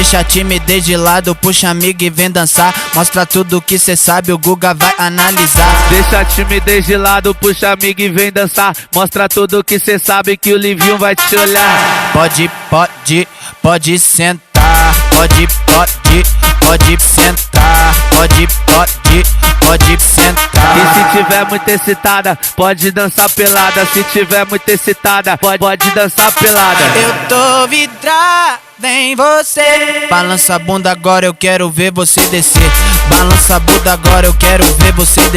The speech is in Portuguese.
Deixa a timidez de lado, puxa amigo e vem dançar. Mostra tudo que cê sabe, o Guga vai analisar. Deixa a timidez de lado, puxa amigo e vem dançar. Mostra tudo que cê sabe que o Livinho vai te olhar. Pode sentar. Pode sentar. Pode sentar. E se tiver muito excitada, pode dançar pelada. Se tiver muito excitada, pode dançar pelada. Eu tô vidrado em você. Balança a bunda agora, eu quero ver você descer. Balança a bunda agora, eu quero ver você descer.